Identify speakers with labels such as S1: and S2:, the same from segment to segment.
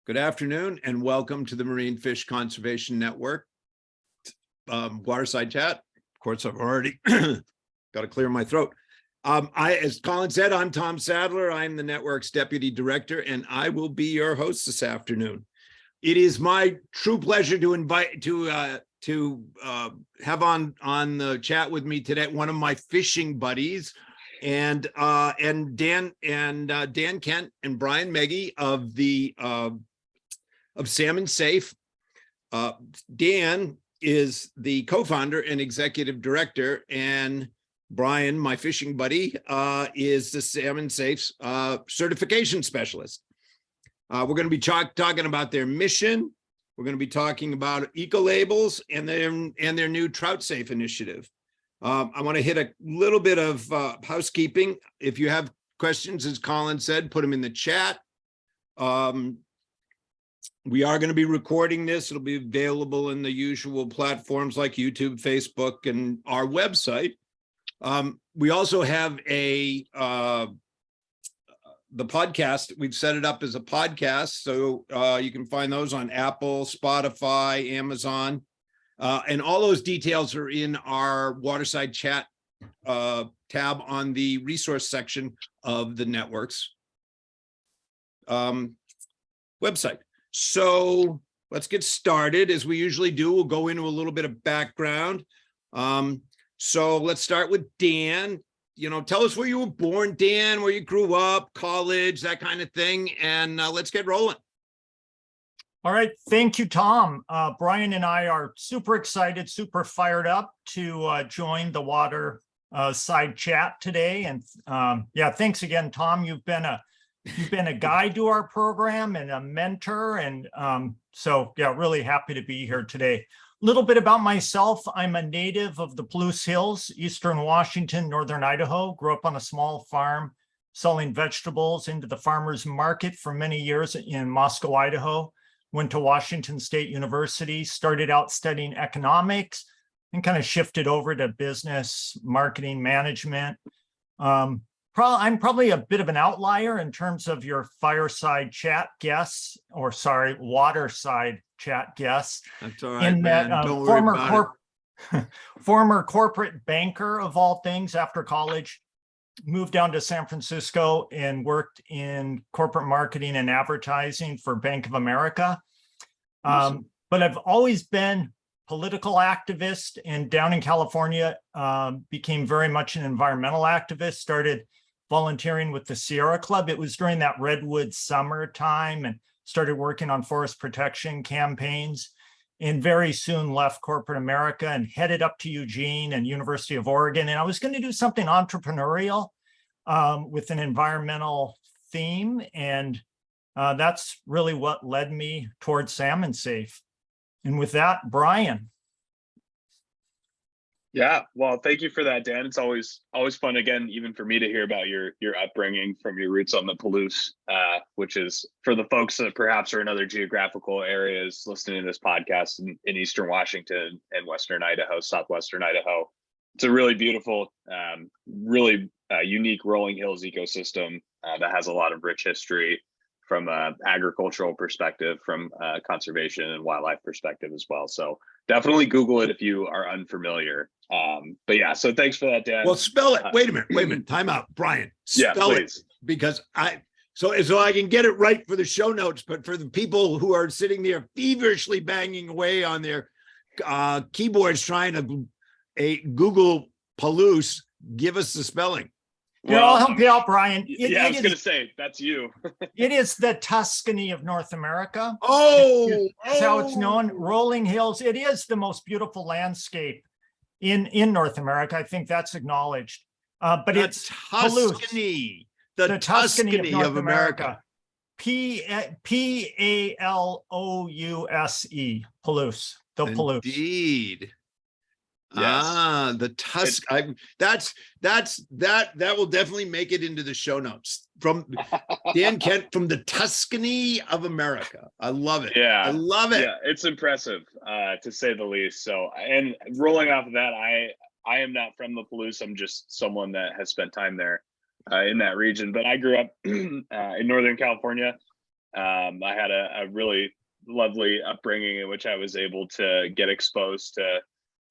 S1: Good afternoon and welcome to the Marine Fish Conservation Network, Waterside Chat. Of course, I've already got to clear my throat. As Colin said, I'm Tom Sadler. I'm the network's deputy director, and I will be your host this afternoon. It is my true pleasure to invite have on the chat with me today one of my fishing buddies, and Dan Kent and Brian Muegge of Salmon Safe. Dan is the co-founder and executive director, and Brian, my fishing buddy, is the Salmon Safe's certification specialist. We're going to be talking about their mission. We're going to be talking about eco-labels and their new Trout Safe initiative. I want to hit a little bit of housekeeping. If you have questions, as Colin said, put them in the chat. We are going to be recording this. It'll be available in the usual platforms like YouTube, Facebook, and our website. We also have the podcast. We've set it up as a podcast, so you can find those on Apple, Spotify, Amazon, and all those details are in our Waterside Chat tab on the resource section of the network's website. So let's get started. As we usually do, we'll go into a little bit of background. So let's start with Dan. Tell us where you were born, Dan, where you grew up, college, that kind of thing, and let's get rolling.
S2: All right. Thank you, Tom. Brian and I are super excited, super fired up to join the Waterside Chat today. And yeah, thanks again, Tom. You've been a guide to our program and a mentor. And so, yeah, really happy to be here today. A little bit about myself. I'm a native of the Palouse Hills, Eastern Washington, Northern Idaho. Grew up on a small farm selling vegetables into the farmer's market for many years in Moscow, Idaho. Went to Washington State University, started out studying economics and kind of shifted over to business, marketing, management. I'm probably a bit of an outlier in terms of your fireside chat guests, or sorry, Waterside Chat guests.
S1: That's all right, man. Don't worry about it.
S2: Former corporate banker of all things after college, moved down to San Francisco and worked in corporate marketing and advertising for Bank of America.
S1: Awesome.
S2: But I've always been political activist, and down in California, became very much an environmental activist, started volunteering with the Sierra Club. It was during that redwood summertime, and started working on forest protection campaigns, and very soon left corporate America and headed up to Eugene and University of Oregon. And I was going to do something entrepreneurial with an environmental theme. And that's really what led me towards Salmon Safe. And with that, Brian.
S3: Yeah, well, thank you for that, Dan. It's always fun, again, even for me to hear about your upbringing from your roots on the Palouse, which is for the folks that perhaps are in other geographical areas listening to this podcast in Eastern Washington and Western Idaho, Southwestern Idaho. It's a really beautiful, really unique rolling hills ecosystem that has a lot of rich history from an agricultural perspective, from a conservation and wildlife perspective as well. So definitely Google it if you are unfamiliar. But yeah, so thanks for that, Dan.
S1: Well, spell it. Wait a minute. Time out, Brian. Spell it, because so I can get it right for the show notes, but for the people who are sitting there feverishly banging away on their keyboards trying to Google Palouse, give us the spelling.
S2: Well, I'll help you out, Brian.
S3: I was going to say, that's you.
S2: It is the Tuscany of North America.
S1: That's
S2: how it's known. Rolling hills. It is the most beautiful landscape in North America. I think that's acknowledged. But it's
S1: Tuscany, the Tuscany of America.
S2: Palouse, Palouse. The Palouse.
S1: Indeed.
S3: Yes.
S1: The that will definitely make it into the show notes from Dan Kent from the Tuscany of America. I love it.
S3: Yeah,
S1: I love it.
S3: Yeah, it's impressive to say the least. So, and rolling off of that, I am not from the Palouse. I'm just someone that has spent time there in that region. But I grew up in Northern California, I had a really lovely upbringing in which I was able to get exposed to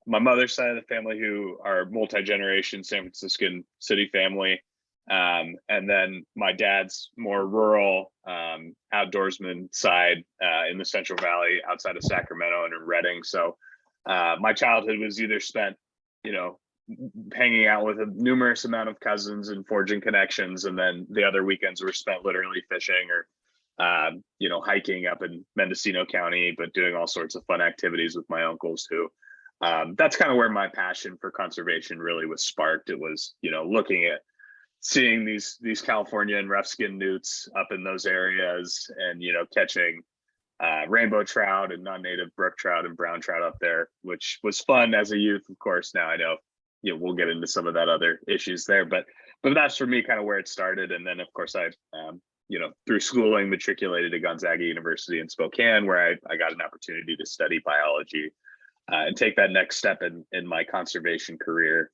S3: my mother's side of the family, who are multi-generation San Franciscan city family. And then my dad's more rural outdoorsman side in the Central Valley outside of Sacramento and in Redding. So my childhood was either spent, hanging out with a numerous amount of cousins and forging connections. And then the other weekends were spent literally fishing or, hiking up in Mendocino County, but doing all sorts of fun activities with my uncles who, that's kind of where my passion for conservation really was sparked. It was, looking at seeing these California and rough skin newts up in those areas and, catching rainbow trout and non-native brook trout and brown trout up there, which was fun as a youth. Of course, now I know, we'll get into some of that other issues there, but that's for me kind of where it started. And then of course I, through schooling, matriculated at Gonzaga University in Spokane, where I got an opportunity to study biology and take that next step in my conservation career,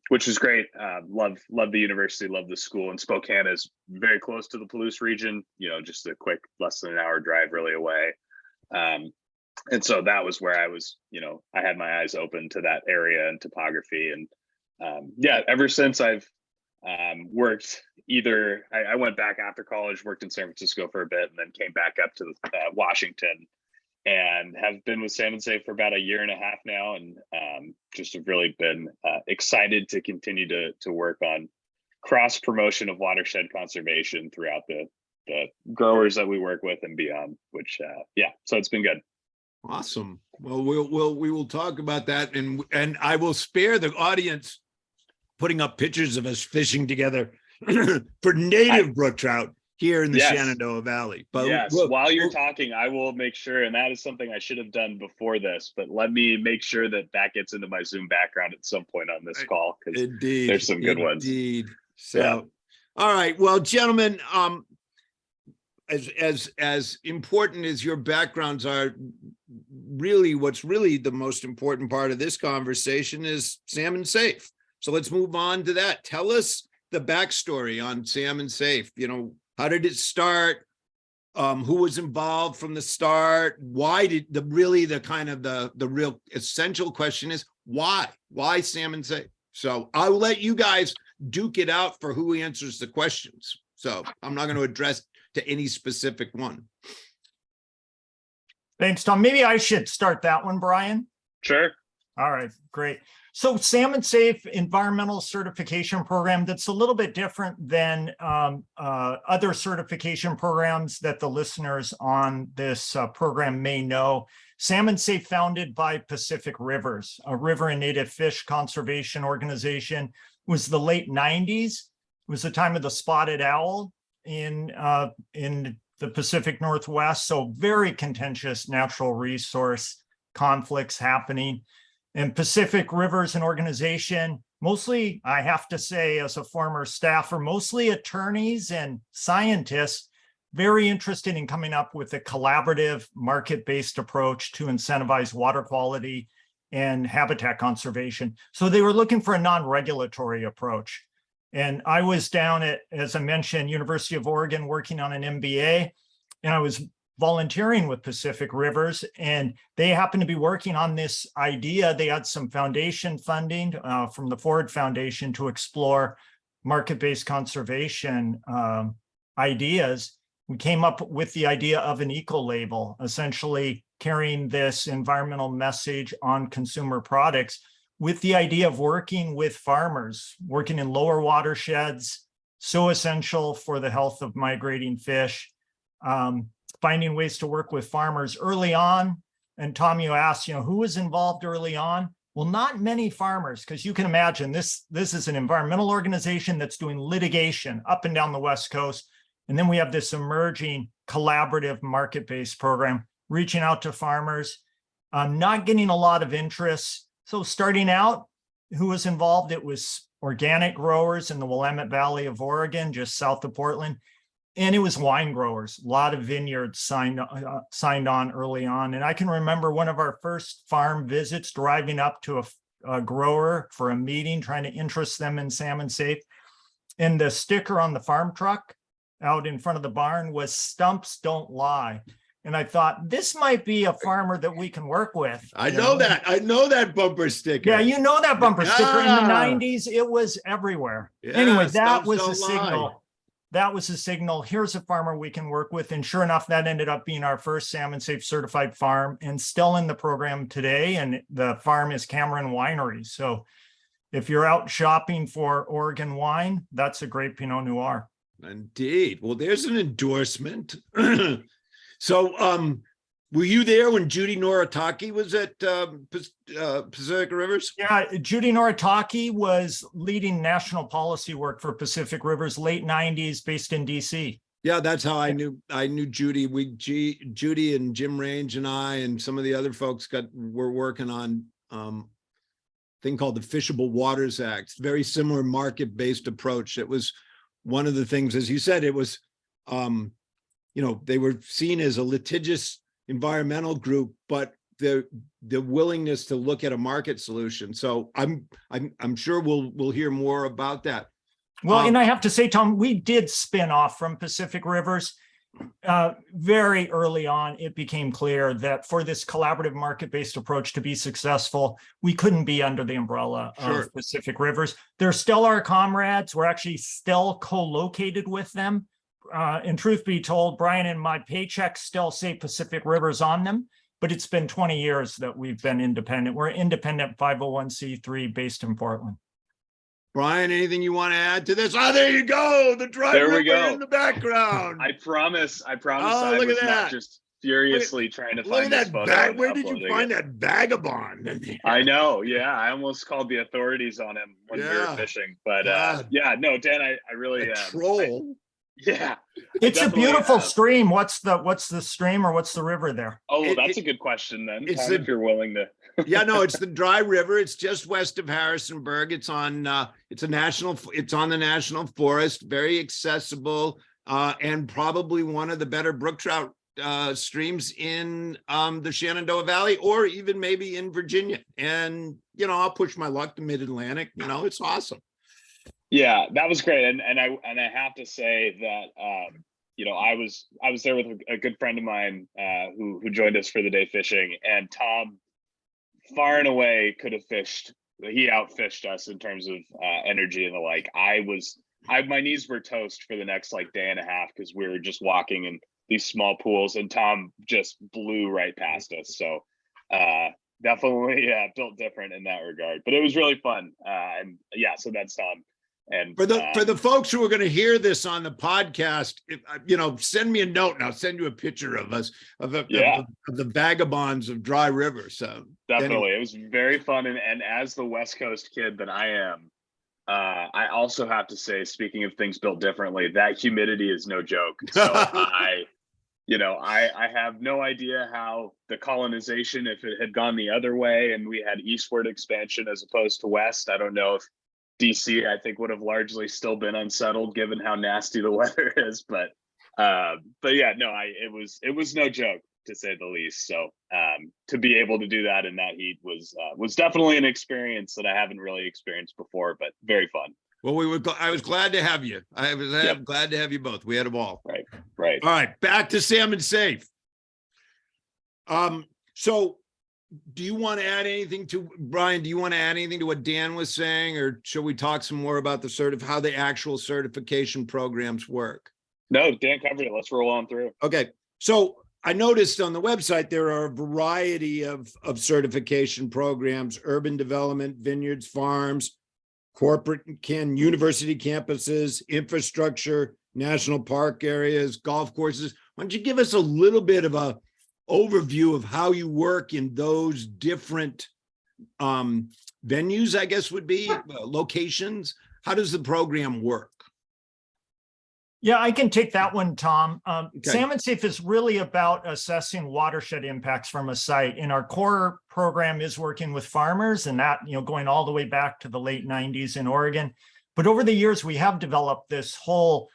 S3: which was great. Love the university, love the school. And Spokane is very close to the Palouse region, just a quick less than an hour drive really away. And so that was where I was, I had my eyes open to that area and topography. And ever since I've worked I went back after college, worked in San Francisco for a bit, and then came back up to Washington, and have been with Salmon Safe for about a year and a half now, and just have really been excited to continue to work on cross promotion of watershed conservation throughout the growers that we work with and beyond. Which so it's been good.
S1: Awesome. Well, we will talk about that, and I will spare the audience putting up pictures of us fishing together for native brook trout here in the Shenandoah Valley. But
S3: while you're talking, I will make sure, and that is something I should have done before this, but let me make sure that gets into my Zoom background at some point on this call, because there's some good ones.
S1: Indeed. So, all right. Well, gentlemen, as important as your backgrounds are, really what's really the most important part of this conversation is Salmon Safe. So let's move on to that. Tell us the backstory on Salmon Safe. How did it start? Who was involved from the start? Why did the real essential question is why? Why Salmon Safe? So I'll let you guys duke it out for who answers the questions. So I'm not going to address to any specific one.
S2: Thanks, Tom. Maybe I should start that one, Brian.
S3: Sure.
S2: All right, great. So Salmon Safe environmental certification program, that's a little bit different than other certification programs that the listeners on this program may know. Salmon Safe, founded by Pacific Rivers, a river and native fish conservation organization, was the late 90s. It was the time of the spotted owl in the Pacific Northwest. So very contentious natural resource conflicts happening. And Pacific Rivers, an organization, mostly, I have to say, as a former staffer, mostly attorneys and scientists, very interested in coming up with a collaborative market-based approach to incentivize water quality and habitat conservation. So they were looking for a non-regulatory approach. And I was down at, as I mentioned, University of Oregon working on an MBA, and I was volunteering with Pacific Rivers, and they happened to be working on this idea. They had some foundation funding from the Ford Foundation to explore market-based conservation ideas. We came up with the idea of an eco-label, essentially carrying this environmental message on consumer products, with the idea of working with farmers, working in lower watersheds, so essential for the health of migrating fish. Finding ways to work with farmers early on. And Tom, you asked, who was involved early on? Well, not many farmers, because you can imagine this is an environmental organization that's doing litigation up and down the West Coast. And then we have this emerging collaborative market-based program, reaching out to farmers, not getting a lot of interest. So starting out, who was involved? It was organic growers in the Willamette Valley of Oregon, just south of Portland. And it was wine growers. A lot of vineyards signed on early on. And I can remember one of our first farm visits, driving up to a grower for a meeting, trying to interest them in Salmon Safe. And the sticker on the farm truck out in front of the barn was "Stumps Don't Lie." And I thought, this might be a farmer that we can work with.
S1: I know that. I know that bumper sticker.
S2: Yeah, you know that bumper sticker. In the
S1: Yeah.
S2: 90s, it was everywhere.
S1: Yeah,
S2: Anyway, that
S1: stumps
S2: was
S1: don't
S2: a signal.
S1: lie.
S2: That was a signal. Here's a farmer we can work with. And sure enough, that ended up being our first Salmon Safe certified farm and still in the program today. And the farm is Cameron Winery. So if you're out shopping for Oregon wine, that's a great Pinot Noir.
S1: Indeed. Well, there's an endorsement. So, were you there when Judy Noritake was at Pacific Rivers?
S2: Yeah, Judy Noritake was leading national policy work for Pacific Rivers, late 90s, based in DC.
S1: Yeah, that's how I knew Judy. Judy and Jim Range and I and some of the other folks were working on a thing called the Fishable Waters Act. Very similar market-based approach. It was one of the things, as you said, it was they were seen as a litigious environmental group, but the willingness to look at a market solution. So I'm sure we'll hear more about that.
S2: Well, and I have to say, Tom, we did spin off from Pacific Rivers. Very early on, it became clear that for this collaborative market-based approach to be successful, we couldn't be under the umbrella of Pacific Rivers. They're still our comrades. We're actually still co-located with them. And truth be told, Brian, and my paychecks still say Pacific Rivers on them, but it's been 20 years that we've been independent. We're an independent 501c3 based in Portland.
S1: Brian, anything you want to add to this? Oh, there you go. The dry river in the background.
S3: I promise.
S1: Oh,
S3: I
S1: look
S3: was
S1: at that.
S3: not just furiously trying to
S1: Look
S3: find
S1: at
S3: this
S1: that
S3: photo.
S1: Where did you find that vagabond?
S3: I know. Yeah, I almost called the authorities on him when we were fishing. But yeah, no, Dan, I really
S1: troll.
S3: Yeah,
S2: it's a beautiful stream. What's the stream or what's the river there?
S3: Oh, that's a good question then. If you're willing to.
S1: Yeah, no, it's the Dry River. It's just west of Harrisonburg. It's on it's on the National Forest, very accessible, and probably one of the better brook trout streams in the Shenandoah Valley, or even maybe in Virginia. And I'll push my luck to Mid-Atlantic. It's awesome.
S3: Yeah, that was great, and I have to say that I was there with a good friend of mine who joined us for the day fishing, and Tom far and away could have fished. He outfished us in terms of energy and the like. My knees were toast for the next day and a half because we were just walking in these small pools, and Tom just blew right past us. So definitely built different in that regard, but it was really fun. And yeah, so that's Tom. And
S1: for the folks who are going to hear this on the podcast, send me a note and I'll send you a picture of us of the vagabonds of Dry River. So
S3: definitely, it was very fun. And as the West Coast kid that I am, I also have to say, speaking of things built differently, that humidity is no joke. So I have no idea how the colonization, if it had gone the other way and we had eastward expansion as opposed to west, I don't know if DC, I think, would have largely still been unsettled given how nasty the weather is. But yeah, no, it was no joke, to say the least. So to be able to do that in that heat was definitely an experience that I haven't really experienced before, but very fun.
S1: Well, I was glad to have you. I was glad to have you both. We had a ball.
S3: Right.
S1: All right, back to Salmon Safe. So do you want to add anything to Brian? Do you want to add anything to what Dan was saying, or should we talk some more about how the actual certification programs work?
S3: No, Dan covered it. Let's roll on through.
S1: Okay. So I noticed on the website, there are a variety of certification programs: urban development, vineyards, farms, corporate university campuses, infrastructure, national park areas, golf courses. Why don't you give us a little bit of a overview of how you work in those different venues, I guess would be locations. How does the program work?
S2: Yeah, I can take that one, Tom.
S1: Okay.
S2: Salmon Safe is really about assessing watershed impacts from a site. And our core program is working with farmers, and that, going all the way back to the late 90s in Oregon. But over the years, we have developed this whole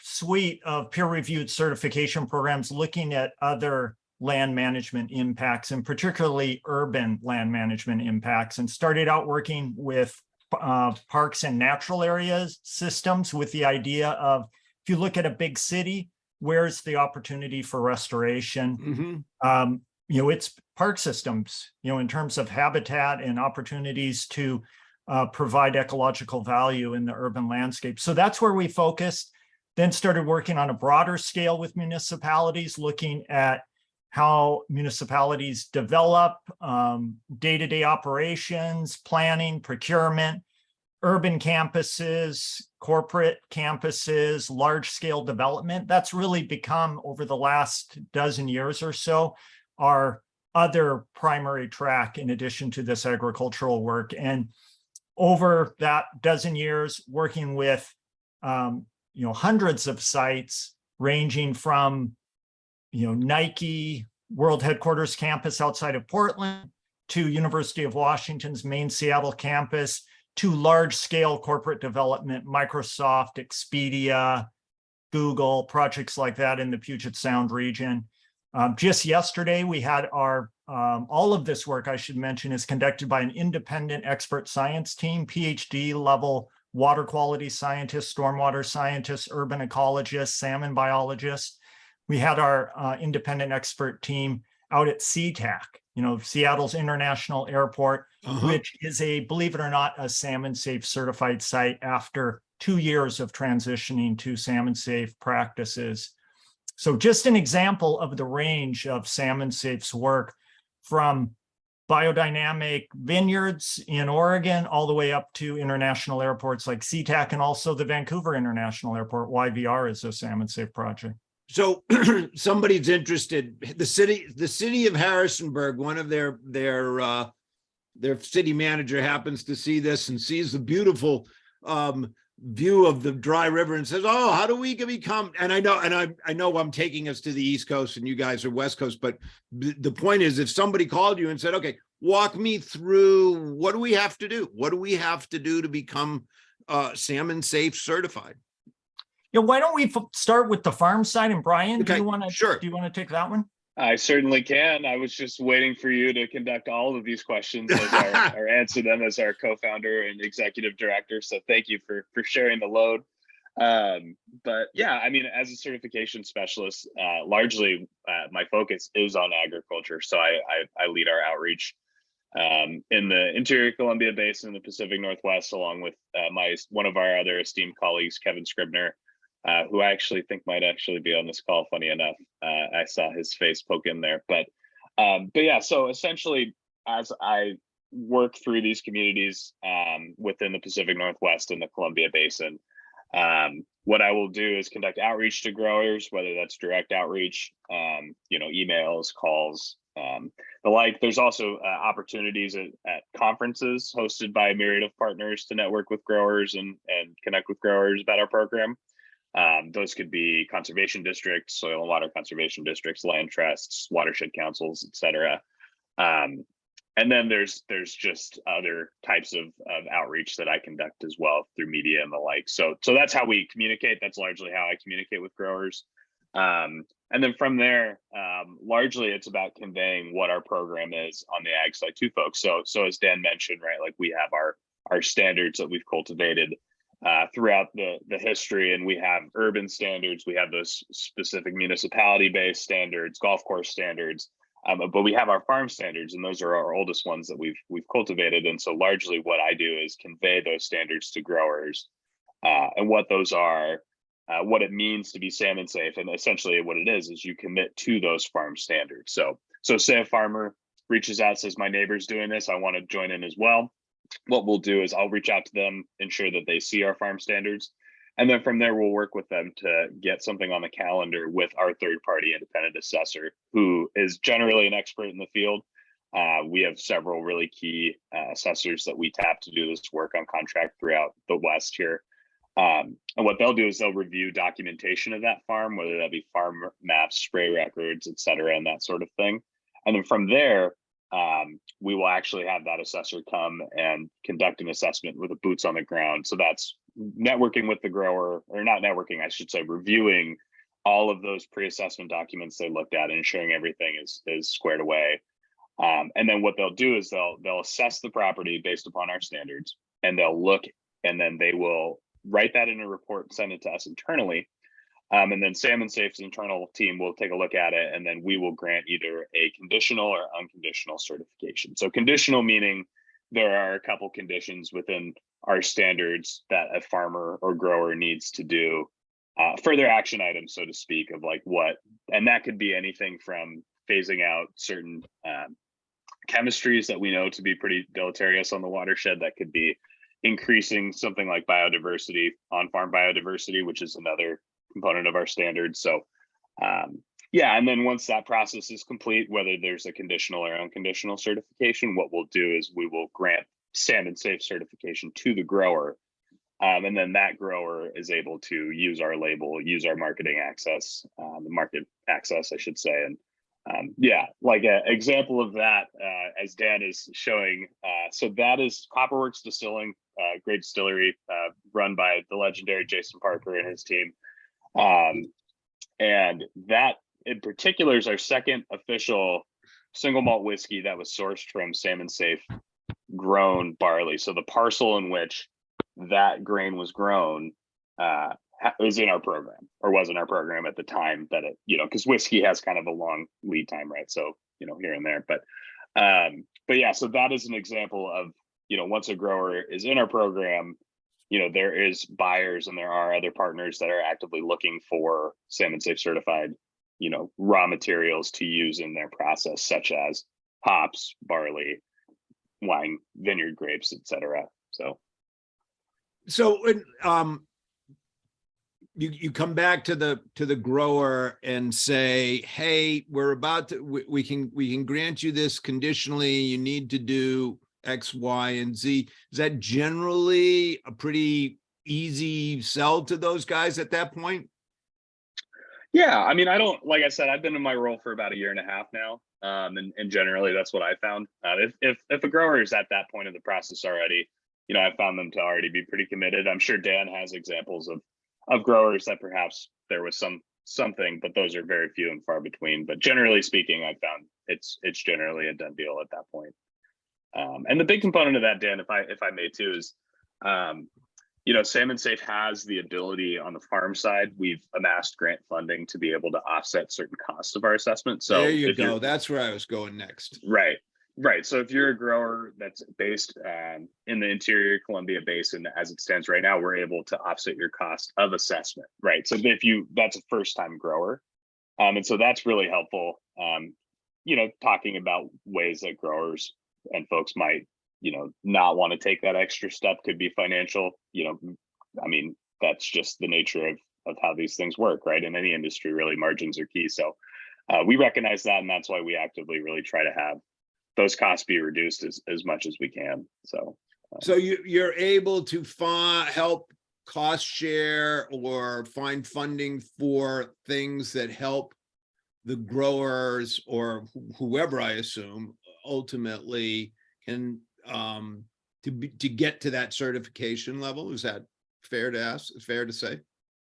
S2: suite of peer-reviewed certification programs looking at other land management impacts, and particularly urban land management impacts, and started out working with parks and natural areas systems with the idea of if you look at a big city, where's the opportunity for restoration?
S1: Mhm.
S2: It's park systems, in terms of habitat and opportunities to provide ecological value in the urban landscape. So that's where we focused, then started working on a broader scale with municipalities, looking at how municipalities develop day-to-day operations, planning, procurement, urban campuses, corporate campuses, large-scale development. That's really become, over the last dozen years or so, our other primary track in addition to this agricultural work. And over that dozen years, working with hundreds of sites, ranging from Nike World Headquarters campus outside of Portland to University of Washington's main Seattle campus, to large-scale corporate development, Microsoft, Expedia, Google, projects like that in the Puget Sound region. Just yesterday, we had our, all of this work, I should mention, is conducted by an independent expert science team, PhD level water quality scientists, stormwater scientists, urban ecologists, salmon biologists. We had our independent expert team out at SeaTac, Seattle's International Airport, which is believe it or not, a Salmon Safe certified site after 2 years of transitioning to Salmon Safe practices. So just an example of the range of Salmon Safe's work, from biodynamic vineyards in Oregon all the way up to international airports like SeaTac, and also the Vancouver International Airport. YVR is a Salmon Safe project.
S1: So somebody's interested. The city of Harrisonburg, one of their city manager happens to see this and sees the beautiful view of the dry river and says, "Oh, how do we become?" And I know I'm taking us to the East Coast and you guys are West Coast, but the point is, if somebody called you and said, "Okay, walk me through what do we have to do? What do we have to do to become Salmon Safe certified?"
S2: Why don't we start with the farm side? And Brian,
S1: Okay,
S2: do you want to take that one?
S3: I certainly can. I was just waiting for you to conduct all of these questions or answer them as our co-founder and executive director. So thank you for sharing the load. But yeah, I mean, as a certification specialist, largely my focus is on agriculture. So I lead our outreach in the interior Columbia Basin, the Pacific Northwest, along with one of our other esteemed colleagues, Kevin Scribner, who I actually think might actually be on this call. Funny enough, I saw his face poke in there. But yeah, so essentially, as I work through these communities within the Pacific Northwest and the Columbia Basin, what I will do is conduct outreach to growers, whether that's direct outreach, emails, calls, the like. There's also opportunities at conferences hosted by a myriad of partners to network with growers and connect with growers about our program. Those could be conservation districts, soil and water conservation districts, land trusts, watershed councils, etc. And then there's just other types of outreach that I conduct as well through media and the like. So that's how we communicate. That's largely how I communicate with growers. And then from there, largely it's about conveying what our program is on the ag side to folks. So as Dan mentioned, right, like we have our standards that we've cultivated throughout the history, and we have urban standards, we have those specific municipality-based standards, golf course standards, but we have our farm standards, and those are our oldest ones that we've cultivated. And so largely what I do is convey those standards to growers and what those are, what it means to be salmon safe, and essentially what it is you commit to those farm standards. So say a farmer reaches out, says, "My neighbor's doing this, I want to join in as well." What we'll do is I'll reach out to them, ensure that they see our farm standards. And then from there, we'll work with them to get something on the calendar with our third-party independent assessor, who is generally an expert in the field. We have several really key assessors that we tap to do this work on contract throughout the West here. And what they'll do is they'll review documentation of that farm, whether that be farm maps, spray records, et cetera, and that sort of thing. And then from there, we will actually have that assessor come and conduct an assessment with the boots on the ground. So that's networking with the grower, or not networking, I should say, reviewing all of those pre-assessment documents they looked at and ensuring everything is squared away. And then what they'll do is they'll assess the property based upon our standards, and they'll look, and then they will write that in a report and send it to us internally. And then Salmon Safe's internal team will take a look at it, and then we will grant either a conditional or unconditional certification. So conditional meaning there are a couple conditions within our standards that a farmer or grower needs to do, further action items, so to speak, of like what, and that could be anything from phasing out certain chemistries that we know to be pretty deleterious on the watershed. That could be increasing something like biodiversity, on-farm biodiversity, which is another component of our standards. So yeah, and then once that process is complete, whether there's a conditional or unconditional certification, what we'll do is we will grant Salmon Safe certification to the grower. And then that grower is able to use our label, use our marketing access, the market access, I should say. And yeah, like an example of that, as Dan is showing, so that is Copperworks Distilling, great distillery run by the legendary Jason Parker and his team. And that in particular is our second official single malt whiskey that was sourced from Salmon Safe grown barley. So the parcel in which that grain was grown was in our program, or was in our program at the time that it, because whiskey has kind of a long lead time, right? So, here and there, but yeah, so that is an example of, once a grower is in our program, there is buyers and there are other partners that are actively looking for Salmon Safe certified, raw materials to use in their process, such as hops, barley, wine, vineyard grapes, etc. So
S1: you come back to the grower and say, hey, we're about to, we can grant you this conditionally. You need to do X, Y, and Z. Is that generally a pretty easy sell to those guys at that point?
S3: Yeah, I mean, like I said, I've been in my role for about 1.5 years now. And generally that's what I found. If a grower is at that point of the process already, I found them to already be pretty committed. I'm sure Dan has examples of growers that perhaps there was something, but those are very few and far between. But generally speaking, I found it's generally a done deal at that point. And the big component of that, Dan, if I may too, is Salmon Safe has the ability on the farm side. We've amassed grant funding to be able to offset certain costs of our assessment. So
S1: there you go. That's where I was going next.
S3: Right. So if you're a grower that's based in the interior Columbia Basin, as it stands right now, we're able to offset your cost of assessment. Right. So that's a first time grower. And so that's really helpful. Talking about ways that growers and folks might, not want to take that extra step could be financial. I mean, that's just the nature of how these things work, right? In any industry, really, margins are key. So we recognize that, and that's why we actively really try to have those costs be reduced as much as we can. So
S1: you're able to help cost share or find funding for things that help the growers or whoever, I assume, ultimately can to get to that certification level. Is that fair to ask? Fair to say?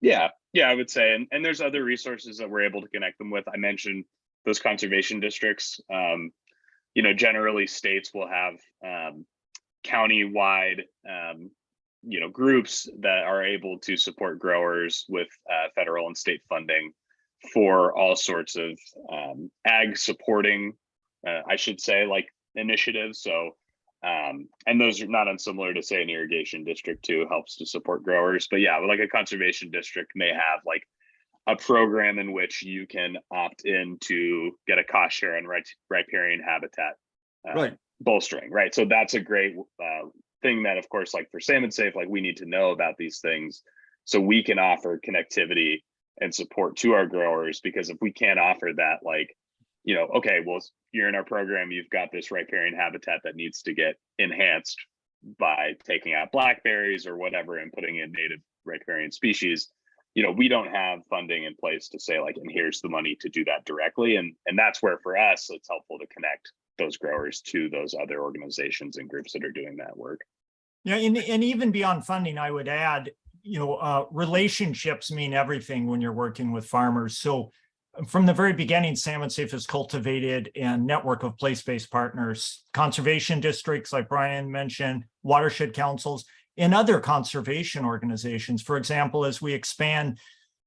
S3: Yeah, I would say, and there's other resources that we're able to connect them with. I mentioned those conservation districts. Generally states will have county-wide, groups that are able to support growers with federal and state funding for all sorts of ag supporting, I should say, like initiatives. So, and those are not unsimilar to, say, an irrigation district too, helps to support growers. But yeah, like a conservation district may have like a program in which you can opt in to get a cost share on riparian habitat bolstering, right? So that's a great thing that, of course, like for Salmon Safe, like we need to know about these things so we can offer connectivity and support to our growers. Because if we can't offer that, like, okay, well, you're in our program, you've got this riparian habitat that needs to get enhanced by taking out blackberries or whatever and putting in native riparian species. We don't have funding in place to say like, and here's the money to do that directly. And that's where for us, it's helpful to connect those growers to those other organizations and groups that are doing that work.
S2: Yeah, and even beyond funding, I would add, relationships mean everything when you're working with farmers. So from the very beginning, Salmon Safe has cultivated a network of place-based partners, conservation districts, like Brian mentioned, watershed councils, and other conservation organizations. For example, as we expand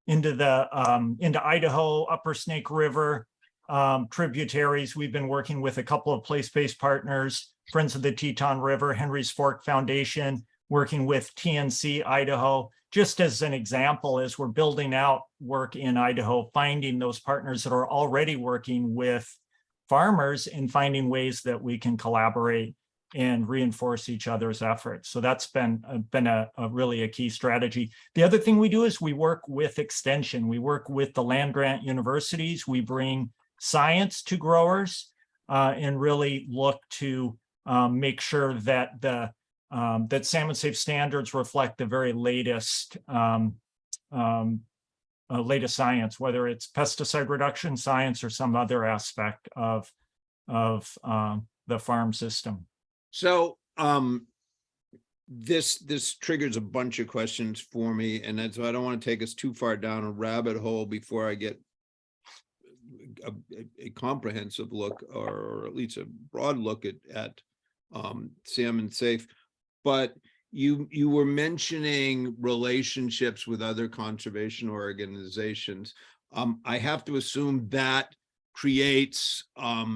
S2: into Idaho, Upper Snake River tributaries. We've been working with a couple of place-based partners, Friends of the Teton River, Henry's Fork Foundation, working with TNC Idaho. Just as an example, as we're building out work in Idaho, finding those partners that are already working with farmers and finding ways that we can collaborate and reinforce each other's efforts. So that's been a really a key strategy. The other thing we do is we work with extension. We work with the land grant universities. We bring science to growers and really look to make sure that that Salmon Safe standards reflect the very latest latest science, whether it's pesticide reduction science or some other aspect of the farm system.
S1: So this triggers a bunch of questions for me, and so I don't want to take us too far down a rabbit hole before I get a comprehensive look, or at least a broad look at Salmon Safe. But you were mentioning relationships with other conservation organizations. I have to assume that creates a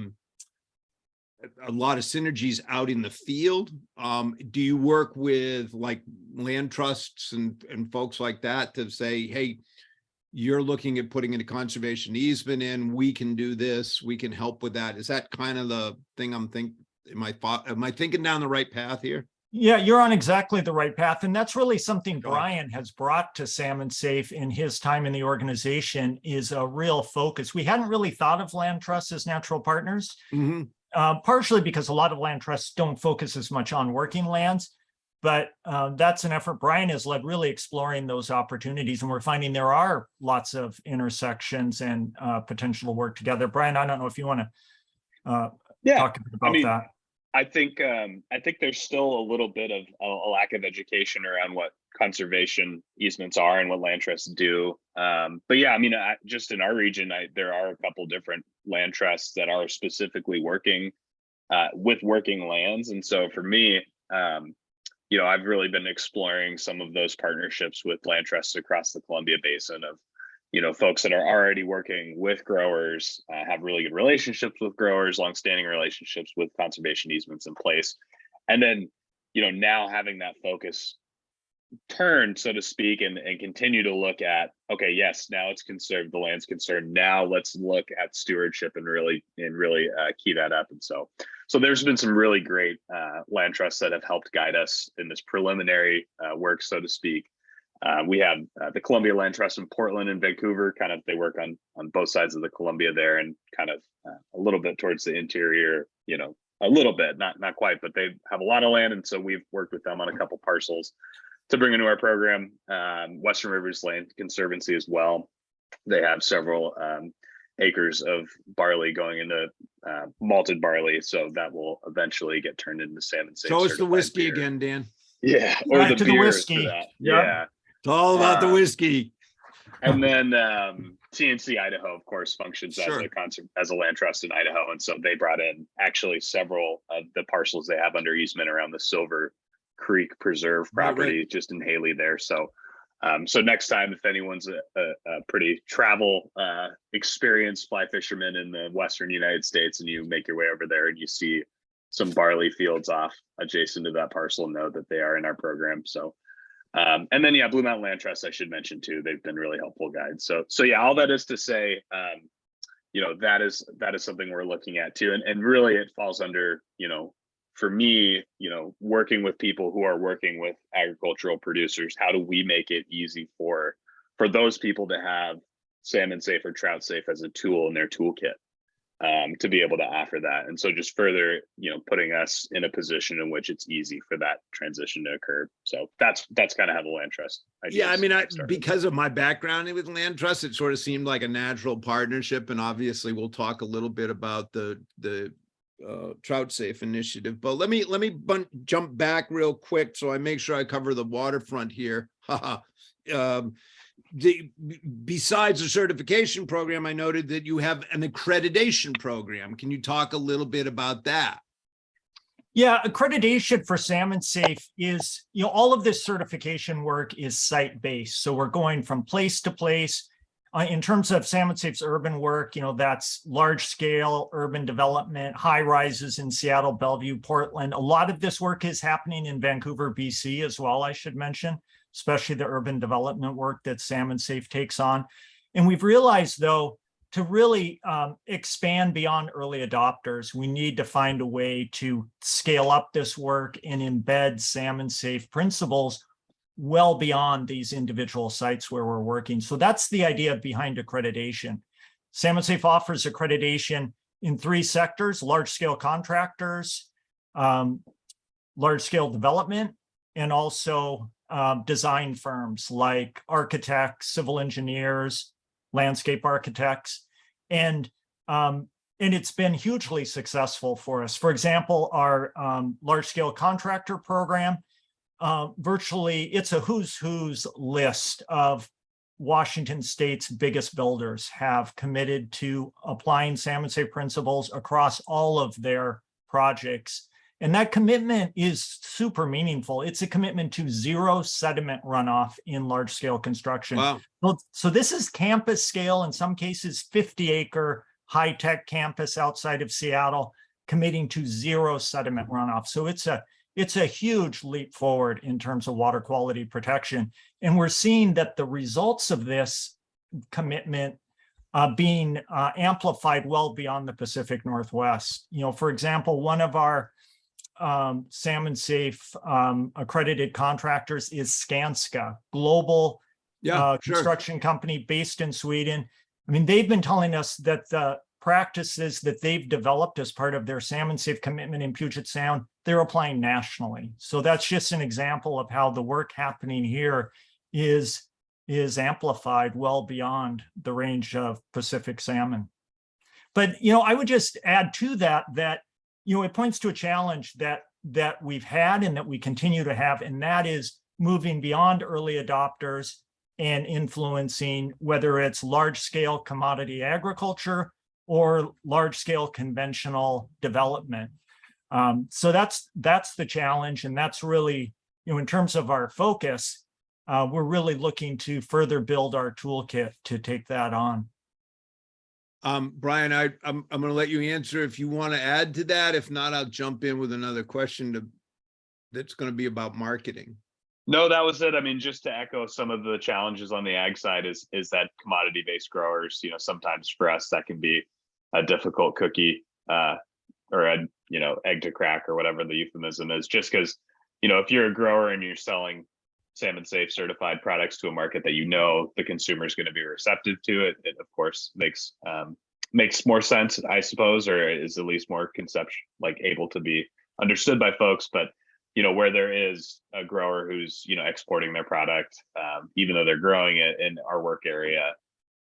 S1: lot of synergies out in the field. Do you work with like land trusts and folks like that to say, hey, you're looking at putting in a conservation easement in, we can do this, we can help with that? Is that kind of the thing I'm thinking? Am I thinking down the right path here?
S2: Yeah, you're on exactly the right path. And that's really something Brian has brought to Salmon Safe in his time in the organization, is a real focus. We hadn't really thought of land trusts as natural partners, partially because a lot of land trusts don't focus as much on working lands. But that's an effort Brian has led, really exploring those opportunities. And we're finding there are lots of intersections and potential to work together. Brian, I don't know if you want to talk a bit about that.
S3: I think there's still a little bit of a lack of education around what conservation easements are and what land trusts do. But yeah, I mean, just in our region, there are a couple different land trusts that are specifically working with working lands. And so for me, you know, I've really been exploring some of those partnerships with land trusts across the Columbia Basin, of, you know, folks that are already working with growers, have really good relationships with growers, longstanding relationships with conservation easements in place. And then, you know, now having that focus turn, so to speak, and continue to look at, okay, yes, now it's conserved, the land's conserved. Now let's look at stewardship and really key that up. And so there's been some really great land trusts that have helped guide us in this preliminary work, so to speak. We have the Columbia Land Trust in Portland and Vancouver. Kind of, they work on both sides of the Columbia there, and kind of a little bit towards the interior, you know, a little bit, not quite, but they have a lot of land. And so we've worked with them on a couple parcels to bring into our program. Western Rivers Land Conservancy as well. They have several acres of barley going into malted barley. So that will eventually get turned into Salmon Safe.
S1: So it's the whiskey
S3: beer
S1: again, Dan.
S3: Yeah, or
S2: Back
S3: the
S2: to the
S3: beers
S2: whiskey.
S3: for that.
S2: Yep.
S3: Yeah.
S1: It's all about the whiskey.
S3: And then TNC Idaho, of course, functions
S1: Sure.
S3: as a land trust in Idaho. And so they brought in actually several of the parcels they have under easement around the Silver Creek Preserve property,
S1: Right.
S3: just in Haley there. So so next time, if anyone's a pretty travel experienced fly fisherman in the Western United States, and you make your way over there and you see some barley fields off adjacent to that parcel, know that they are in our program. So and then, yeah, Blue Mountain Land Trust, I should mention too. They've been really helpful guides. So yeah, all that is to say, you know, that is something we're looking at too. And really it falls under, you know, for me, you know, working with people who are working with agricultural producers. How do we make it easy for those people to have Salmon Safe or Trout Safe as a tool in their toolkit, to be able to offer that? And so just further, you know, putting us in a position in which it's easy for that transition to occur. So that's kind of how the land trust idea.
S1: Yeah, I mean, because of my background with land trust, it sort of seemed like a natural partnership. And obviously we'll talk a little bit about the Trout Safe initiative, but let me jump back real quick so I make sure I cover the waterfront here. Besides the certification program, I noted that you have an accreditation program. Can you talk a little bit about that?
S2: Yeah, accreditation for Salmon Safe is, all of this certification work is site-based. So we're going from place to place. In terms of Salmon Safe's urban work, that's large-scale urban development, high rises in Seattle, Bellevue, Portland. A lot of this work is happening in Vancouver, BC as well, I should mention, especially the urban development work that Salmon Safe takes on. And we've realized, though, to really expand beyond early adopters, we need to find a way to scale up this work and embed Salmon Safe principles well beyond these individual sites where we're working. So that's the idea behind accreditation. Salmon Safe offers accreditation in 3 sectors: large-scale contractors, large-scale development, and also design firms like architects, civil engineers, landscape architects. And it's been hugely successful for us. For example, our large-scale contractor program, virtually it's a who's list of Washington State's biggest builders have committed to applying Salmon Safe principles across all of their projects. And that commitment is super meaningful. It's a commitment to 0 sediment runoff in large-scale construction.
S1: Wow.
S2: So this is campus scale, in some cases 50-acre high-tech campus outside of Seattle, committing to 0 sediment runoff. So it's a huge leap forward in terms of water quality protection. And we're seeing that the results of this commitment being amplified well beyond the Pacific Northwest. For example, one of our Salmon Safe accredited contractors is Skanska, global construction company based in Sweden. I mean, they've been telling us that the practices that they've developed as part of their Salmon Safe commitment in Puget Sound, they're applying nationally. So that's just an example of how the work happening here is amplified well beyond the range of Pacific salmon. But, I would just add to that, it points to a challenge that we've had and that we continue to have, and that is moving beyond early adopters and influencing whether it's large-scale commodity agriculture or large-scale conventional development. So that's the challenge, and that's really, in terms of our focus, we're really looking to further build our toolkit to take that on.
S1: Brian, I'm going to let you answer if you want to add to that. If not, I'll jump in with another question that's going to be about marketing.
S3: No, that was it. I mean, just to echo some of the challenges on the ag side is that commodity-based growers, sometimes for us that can be a difficult cookie or a egg to crack or whatever the euphemism is, just because if you're a grower and you're selling Salmon Safe certified products to a market that the consumer is going to be receptive to it, of course makes more sense, I suppose, or is at least more able to be understood by folks. But where there is a grower who's exporting their product, even though they're growing it in our work area,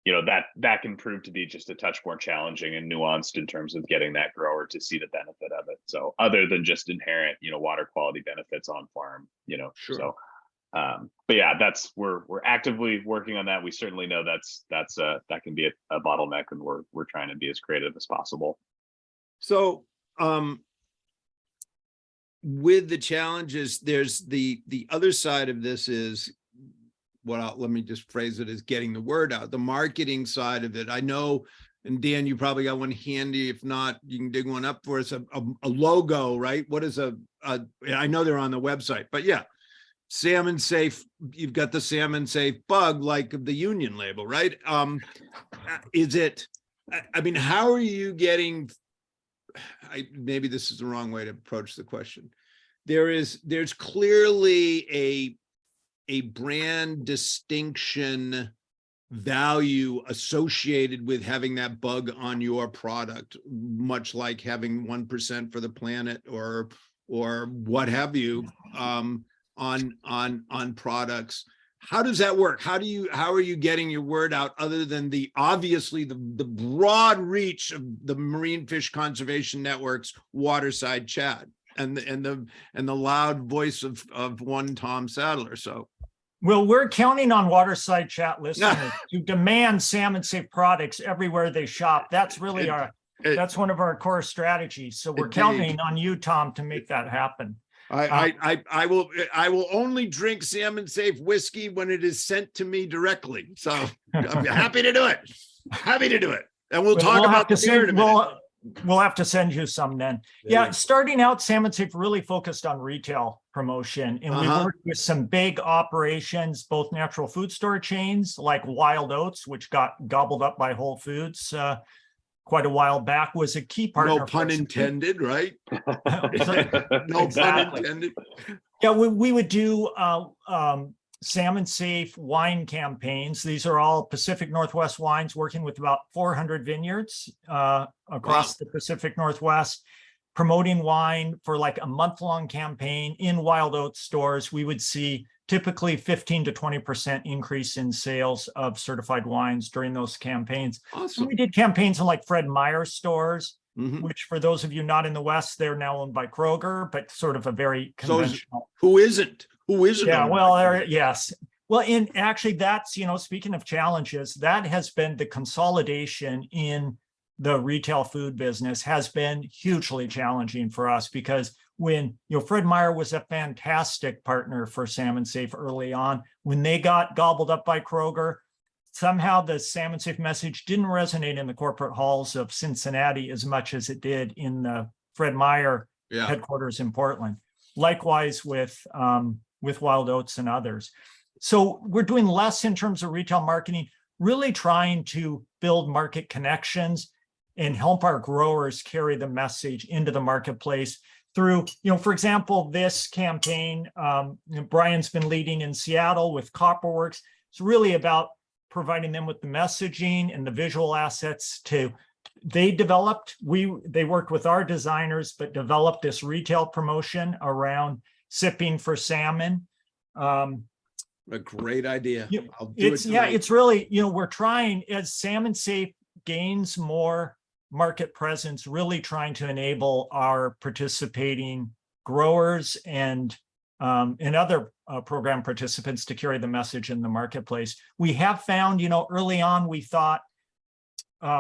S3: that can prove to be just a touch more challenging and nuanced in terms of getting that grower to see the benefit of it. So other than just inherent water quality benefits on farm,
S1: Sure.
S3: So but yeah, we're actively working on that. We certainly know that can be a bottleneck, and we're trying to be as creative as possible.
S1: So with the challenges, there's the other side of this is let me just phrase it as getting the word out, the marketing side of it. I know, and Dan, you probably got one handy. If not, you can dig one up for us, a logo, right? What is I know they're on the website, but yeah. Salmon Safe, you've got the Salmon Safe bug, like the Union label, right? How are you getting, maybe this is the wrong way to approach the question. There's clearly a brand distinction value associated with having that bug on your product, much like having 1% for the planet or what have you. On products. How does that work? How are you getting your word out other than obviously the broad reach of the Marine Fish Conservation Network's Waterside Chat and the loud voice of one Tom Sadler? So
S2: well, we're counting on Waterside Chat listeners to demand Salmon Safe products everywhere they shop. That's really That's one of our core strategies. So we're
S1: Indeed.
S2: counting on you, Tom, to make that happen.
S1: I will only drink Salmon Safe whiskey when it is sent to me directly. So I'm happy to do it. Happy to do it. And we'll talk about the beer in a minute.
S2: We'll have to send you some then. Yeah, starting out, Salmon Safe really focused on retail promotion, and we worked with some big operations, both natural food store chains like Wild Oats, which got gobbled up by Whole Foods quite a while back, was a key partner.
S1: No pun intended, right? No
S2: Exactly.
S1: pun intended.
S2: Yeah, we would do Salmon Safe wine campaigns. These are all Pacific Northwest wines, working with about 400 vineyards across the Pacific Northwest, promoting wine for like a month-long campaign in Wild Oats stores. We would see typically 15 to 20% increase in sales of certified wines during those campaigns.
S1: Awesome.
S2: We did campaigns in like Fred Meyer stores,
S1: Mhm.
S2: which for those of you not in the West, they're now owned by Kroger, but sort of a very conventional.
S1: Who isn't? Who isn't?
S2: Yeah, well, yes. Well, and actually that's, speaking of challenges, that has been the consolidation in the retail food business has been hugely challenging for us, because when, Fred Meyer was a fantastic partner for Salmon Safe early on. When they got gobbled up by Kroger, somehow the Salmon Safe message didn't resonate in the corporate halls of Cincinnati as much as it did in the Fred Meyer headquarters in Portland. Likewise with Wild Oats and others. So we're doing less in terms of retail marketing, really trying to build market connections and help our growers carry the message into the marketplace through, for example, this campaign, Brian's been leading in Seattle with Copperworks. It's really about providing them with the messaging and the visual assets they worked with our designers, but developed this retail promotion around sipping for salmon.
S1: A great idea.
S2: It's really, we're trying, as Salmon Safe gains more market presence, really trying to enable our participating growers and other program participants to carry the message in the marketplace. We have found, early on, we thought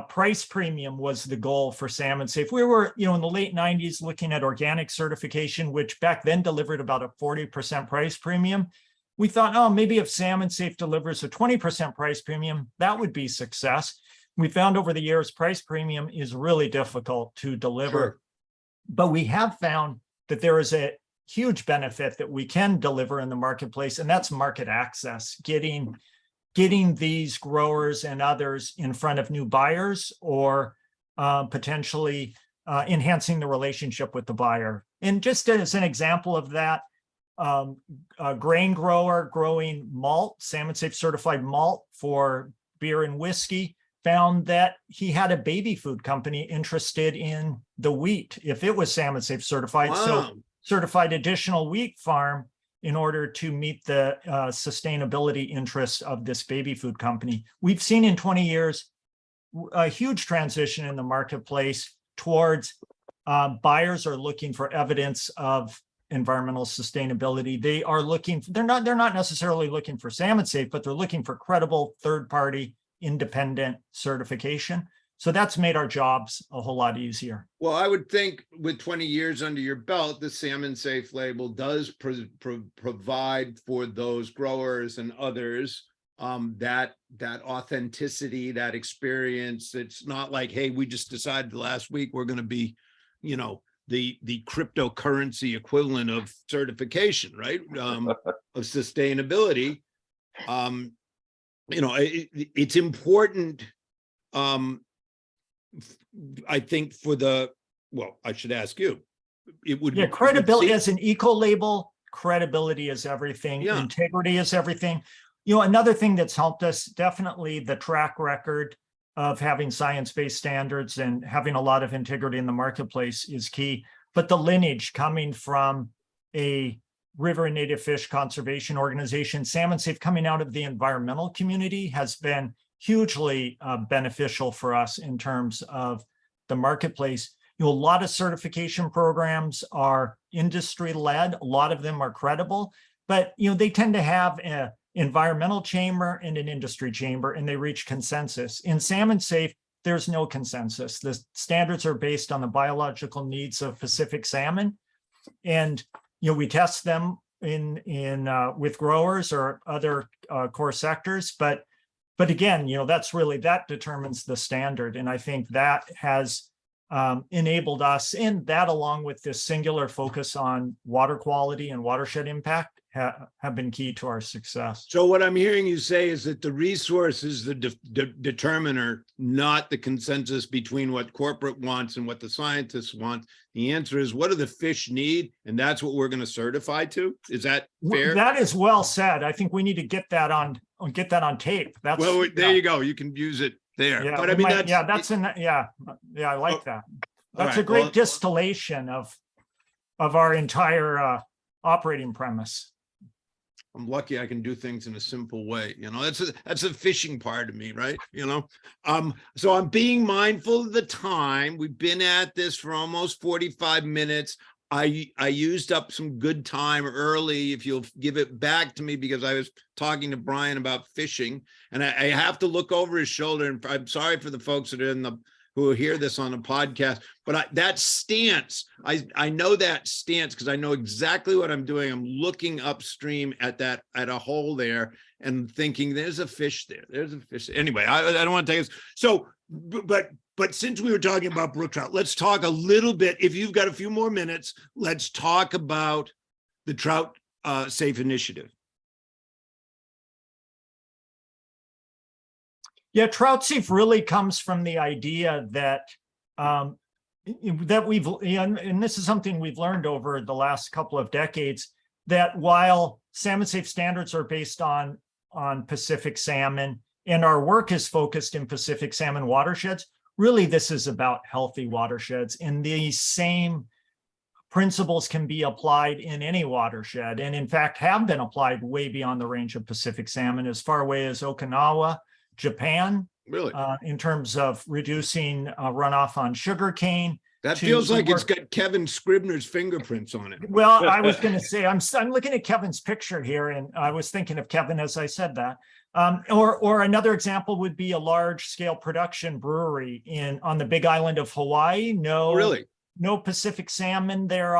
S2: price premium was the goal for Salmon Safe. We were, in the late 90s looking at organic certification, which back then delivered about a 40% price premium. We thought, oh, maybe if Salmon Safe delivers a 20% price premium, that would be success. We found over the years, price premium is really difficult to deliver.
S1: Sure.
S2: But we have found that there is a huge benefit that we can deliver in the marketplace, and that's market access, getting these growers and others in front of new buyers, or potentially enhancing the relationship with the buyer. And just as an example of that, a grain grower growing malt, Salmon Safe certified malt for beer and whiskey, found that he had a baby food company interested in the wheat if it was Salmon Safe certified.
S1: Wow.
S2: So certified additional wheat farm in order to meet the sustainability interests of this baby food company. We've seen in 20 years a huge transition in the marketplace towards buyers are looking for evidence of environmental sustainability. They're not necessarily looking for Salmon Safe, but they're looking for credible third-party independent certification. So that's made our jobs a whole lot easier.
S1: Well, I would think with 20 years under your belt, the Salmon Safe label does provide for those growers and others that authenticity, that experience. It's not like, hey, we just decided last week we're going to be, the cryptocurrency equivalent of certification, right? Of sustainability. It's important, I think, I should ask you.
S2: Credibility as an eco label, credibility is everything.
S1: Yeah.
S2: Integrity is everything. Another thing that's helped us, definitely the track record of having science-based standards and having a lot of integrity in the marketplace is key. But the lineage coming from a river and native fish conservation organization, Salmon Safe coming out of the environmental community has been hugely beneficial for us in terms of the marketplace. A lot of certification programs are industry-led. A lot of them are credible, but they tend to have an environmental chamber and an industry chamber, and they reach consensus. In Salmon Safe, there's no consensus. The standards are based on the biological needs of Pacific salmon. And, we test them in with growers or other core sectors. But again, that determines the standard. And I think that has enabled us, and that along with this singular focus on water quality and watershed impact have been key to our success.
S1: So what I'm hearing you say is that the resource is the determiner, not the consensus between what corporate wants and what the scientists want. The answer is, what do the fish need? And that's what we're going to certify to. Is that fair?
S2: That is well said. I think we need to get that on tape. That's
S1: well, there you go. You can use it there.
S2: Yeah,
S1: but I mean,
S2: I like that. That's
S1: right,
S2: a great
S1: well,
S2: distillation of our entire operating premise.
S1: I'm lucky I can do things in a simple way. That's a fishing part of me, right? So I'm being mindful of the time. We've been at this for almost 45 minutes. I used up some good time early, if you'll give it back to me, because I was talking to Brian about fishing, and I have to look over his shoulder. And I'm sorry for the folks that are who hear this on a podcast, but that stance, I know that stance because I know exactly what I'm doing. I'm looking upstream at a hole there and thinking, there's a fish there. There's a fish. Anyway, I don't want to take us. So, but since we were talking about brook trout, let's talk a little bit. If you've got a few more minutes, let's talk about the Trout Safe initiative.
S2: Yeah, Trout Safe really comes from the idea that we've, and this is something we've learned over the last couple of decades, that while Salmon Safe standards are based on Pacific salmon, and our work is focused in Pacific salmon watersheds, really this is about healthy watersheds, and these same principles can be applied in any watershed, and in fact have been applied way beyond the range of Pacific salmon, as far away as Okinawa, Japan,
S1: Really?
S2: In terms of reducing runoff on sugarcane.
S1: That feels like it's got Kevin Scribner's fingerprints on it.
S2: Well, I was going to say, I'm looking at Kevin's picture here, and I was thinking of Kevin as I said that. Or another example would be a large-scale production brewery on the Big Island of Hawaii. No Pacific salmon there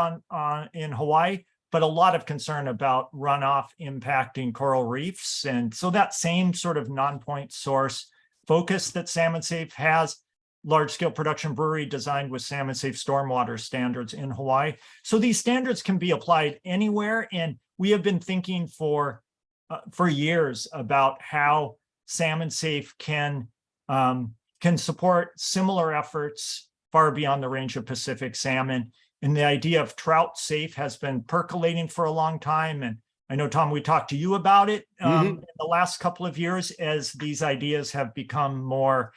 S2: in Hawaii, but a lot of concern about runoff impacting coral reefs. And so that same sort of non-point source focus that Salmon Safe has, large-scale production brewery designed with Salmon Safe stormwater standards in Hawaii. So these standards can be applied anywhere, and we have been thinking for years about how Salmon Safe can support similar efforts far beyond the range of Pacific salmon. And the idea of Trout Safe has been percolating for a long time. And I know, Tom, we talked to you about it in the last couple of years as these ideas have become more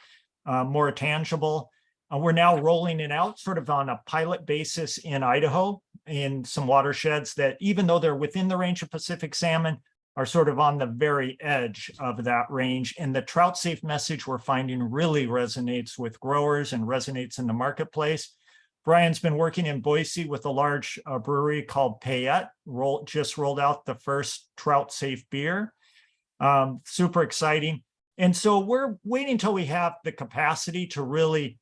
S2: tangible. We're now rolling it out sort of on a pilot basis in Idaho, in some watersheds that, even though they're within the range of Pacific salmon, are sort of on the very edge of that range. And the Trout Safe message we're finding really resonates with growers and resonates in the marketplace. Brian's been working in Boise with a large brewery called Payette, just rolled out the first Trout Safe beer. Super exciting. And so we're waiting until we have the capacity to really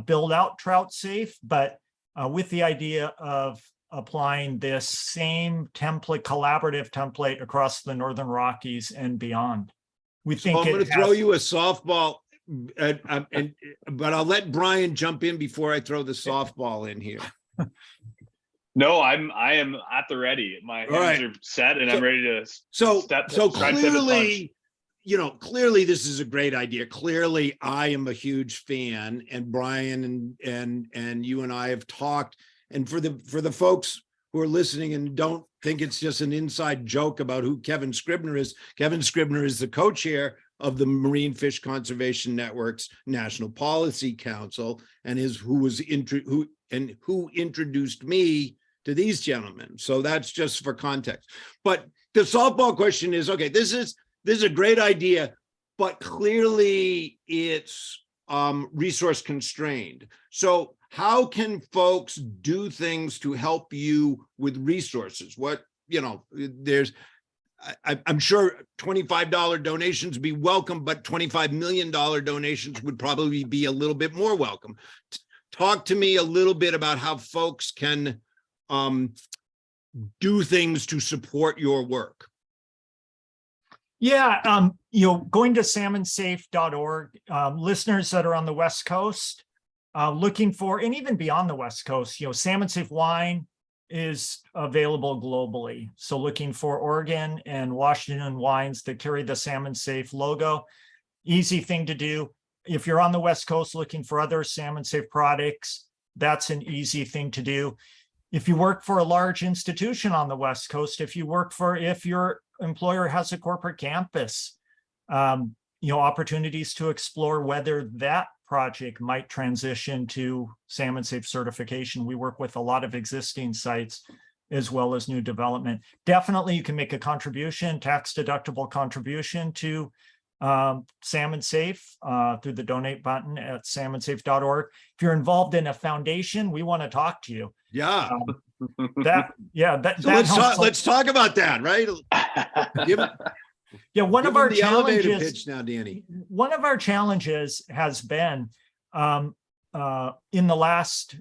S2: build out Trout Safe, but with the idea of applying this same template, collaborative template across the Northern Rockies and beyond. We think
S1: I'm going to throw you a softball, but I'll let Brian jump in before I throw the softball in here.
S3: No, I am at the ready. My hands are set, and I'm ready to step.
S1: So clearly, clearly this is a great idea. Clearly, I am a huge fan, and Brian and you and I have talked. And for the folks who are listening and don't think it's just an inside joke about who Kevin Scribner is the co-chair of the Marine Fish Conservation Network's National Policy Council, and who introduced me to these gentlemen. So that's just for context. But the softball question is, okay, this is a great idea, but clearly it's resource constrained. So how can folks do things to help you with resources? I'm sure $25 donations would be welcome, but $25 million donations would probably be a little bit more welcome. Talk to me a little bit about how folks can do things to support your work.
S2: Yeah, going to salmonsafe.org, listeners that are on the West Coast, looking for, and even beyond the West Coast, Salmon Safe wine is available globally. So looking for Oregon and Washington wines that carry the Salmon Safe logo, easy thing to do. If you're on the West Coast looking for other Salmon Safe products, that's an easy thing to do. If you work for a large institution on the West Coast, if your employer has a corporate campus, opportunities to explore whether that project might transition to Salmon Safe certification. We work with a lot of existing sites as well as new development. Definitely, you can make a contribution, tax-deductible contribution to Salmon Safe through the donate button at salmonsafe.org. If you're involved in a foundation, we want to talk to you.
S1: Yeah.
S2: Let's
S1: talk about that, right?
S2: One of our challenges
S1: pitch now, Danny.
S2: One of our challenges has been in the last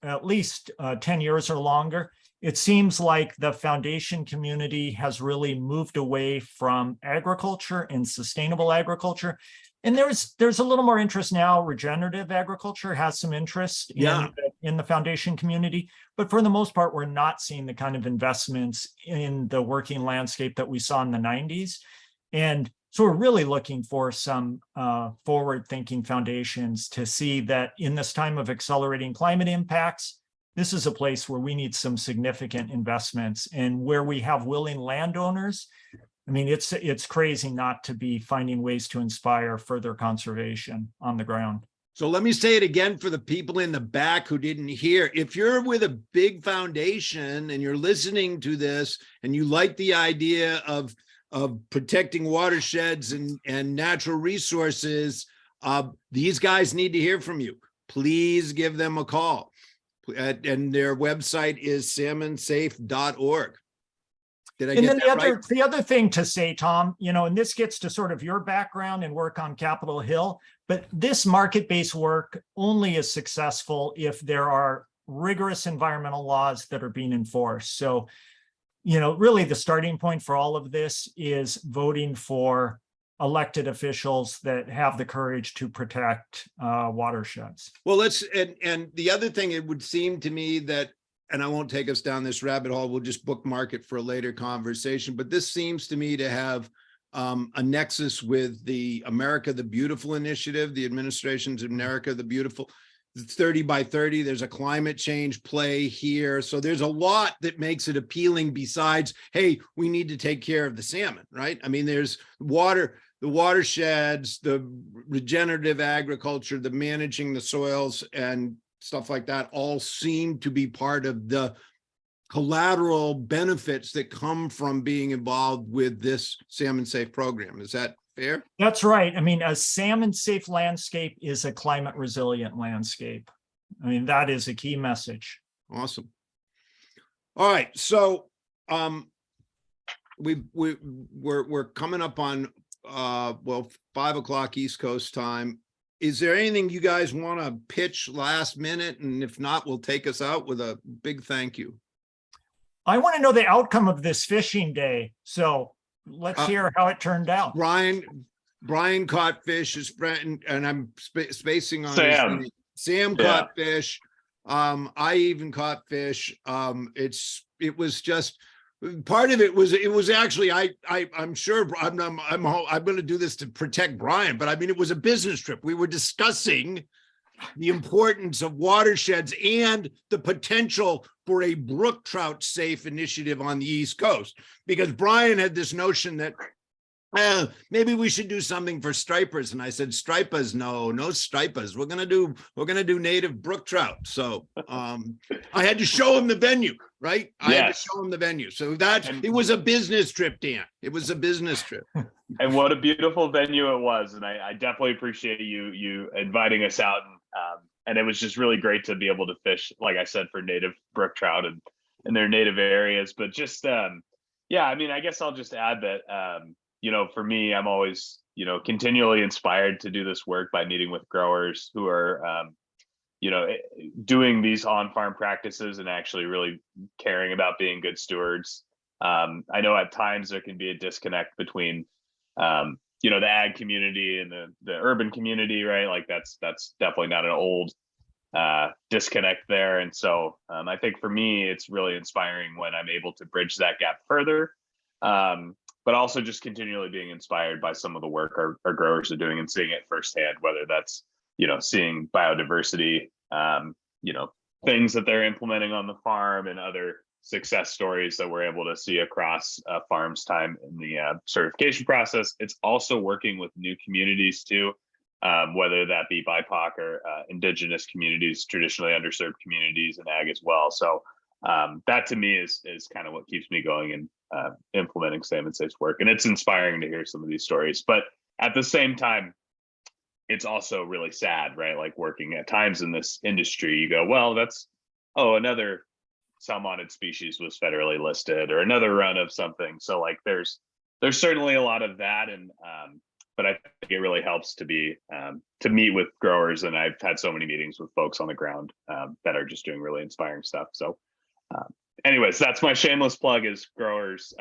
S2: at least 10 years or longer. It seems like the foundation community has really moved away from agriculture and sustainable agriculture. And there's a little more interest now. Regenerative agriculture has some interest in the foundation community, but for the most part, we're not seeing the kind of investments in the working landscape that we saw in the 90s. And so we're really looking for some forward-thinking foundations to see that in this time of accelerating climate impacts, this is a place where we need some significant investments, and where we have willing landowners. I mean, it's crazy not to be finding ways to inspire further conservation on the ground.
S1: So let me say it again for the people in the back who didn't hear. If you're with a big foundation and you're listening to this and you like the idea of protecting watersheds and natural resources, these guys need to hear from you. Please give them a call. And their website is salmonsafe.org.
S2: The other thing to say, Tom, and this gets to sort of your background and work on Capitol Hill, but this market-based work only is successful if there are rigorous environmental laws that are being enforced. So, really the starting point for all of this is voting for elected officials that have the courage to protect watersheds.
S1: Well, and the other thing, it would seem to me that, and I won't take us down this rabbit hole, we'll just bookmark it for a later conversation, but this seems to me to have a nexus with the America the Beautiful initiative, the administration's America the Beautiful. 30 by 30, there's a climate change play here. So there's a lot that makes it appealing besides, hey, we need to take care of the salmon, right? I mean, there's the watersheds, the regenerative agriculture, the managing the soils and stuff like that all seem to be part of the collateral benefits that come from being involved with this Salmon Safe program. Is that fair?
S2: That's right. I mean, a salmon safe landscape is a climate resilient landscape. I mean, that is a key message.
S1: Awesome. All right. So we're coming up on 5 o'clock East Coast time. Is there anything you guys want to pitch last minute? And if not, we'll take us out with a big thank you.
S2: I want to know the outcome of this fishing day. So let's hear how it turned out.
S1: Brian caught fish, his friend, and I'm spacing on
S3: Sam.
S1: Sam caught fish. I even caught fish. It was just part of it was actually I'm sure I'm going to do this to protect Brian, but I mean, it was a business trip. We were discussing the importance of watersheds and the potential for a brook trout safe initiative on the East Coast, because Brian had this notion that maybe we should do something for stripers. And I said, stripers, no stripers. We're going to do native brook trout. So I had to show him the venue, right? I had to show him the venue. So it was a business trip, Dan. It was a business trip.
S3: And what a beautiful venue it was. And I definitely appreciate you inviting us out. And it was just really great to be able to fish, like I said, for native brook trout and in their native areas. But just, Yeah, I mean, I guess I'll just add that, for me, I'm always, continually inspired to do this work by meeting with growers who are, doing these on-farm practices and actually really caring about being good stewards. I know at times there can be a disconnect between, the ag community and the urban community, right? Like that's definitely not an old disconnect there. And so I think for me, it's really inspiring when I'm able to bridge that gap further. But also just continually being inspired by some of the work our growers are doing and seeing it firsthand, whether that's, seeing biodiversity, things that they're implementing on the farm and other success stories that we're able to see across farms time in the certification process. It's also working with new communities too, whether that be BIPOC or indigenous communities, traditionally underserved communities in ag as well. So that to me is kind of what keeps me going and implementing Salmon Safe's work. And it's inspiring to hear some of these stories. But at the same time, it's also really sad, right? Like working at times in this industry, you go, well, another salmonid species was federally listed or another run of something. So like there's certainly a lot of that. And but I think it really helps to be to meet with growers. And I've had so many meetings with folks on the ground that are just doing really inspiring stuff. So anyways, that's my shameless plug is growers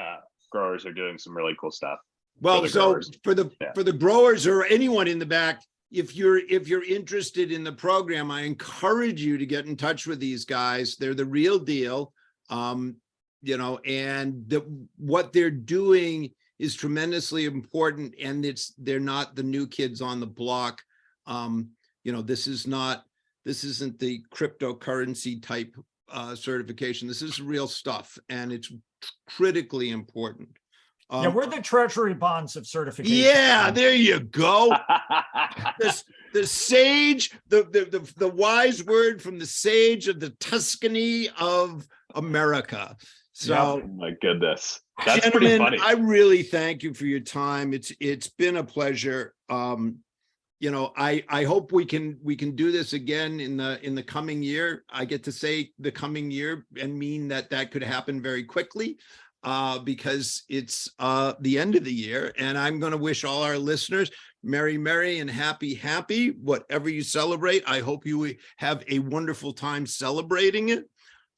S3: are doing some really cool stuff.
S1: Well, so for the growers or anyone in the back, if you're interested in the program, I encourage you to get in touch with these guys. They're the real deal, and what they're doing is tremendously important. And they're not the new kids on the block. This isn't the cryptocurrency type certification. This is real stuff, and it's critically important.
S2: Yeah, we're the treasury bonds of certification.
S1: Yeah, there you go. The sage, the wise word from the sage of the Tuscany of America. So,
S3: oh my goodness, that's
S1: gentlemen,
S3: pretty funny.
S1: I really thank you for your time. It's been a pleasure. I hope we can do this again in the coming year. I get to say the coming year and mean that could happen very quickly. Because it's the end of the year, and I'm going to wish all our listeners merry and happy, whatever you celebrate. I hope you have a wonderful time celebrating it.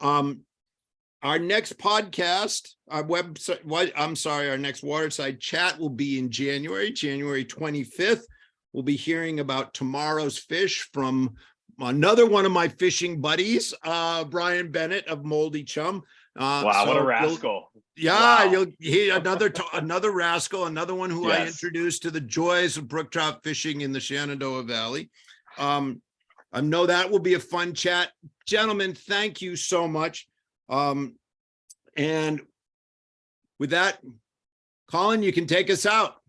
S1: Our next podcast, our next Waterside Chat will be in January 25th. We'll be hearing about tomorrow's fish from another one of my fishing buddies, Brian Bennett of Moldy Chum.
S3: Wow, what a rascal.
S1: You'll hear another rascal, another one who I
S3: Yes.
S1: introduced to the joys of brook trout fishing in the Shenandoah Valley. I know that will be a fun chat. Gentlemen, thank you so much. And with that, Colin, you can take us out.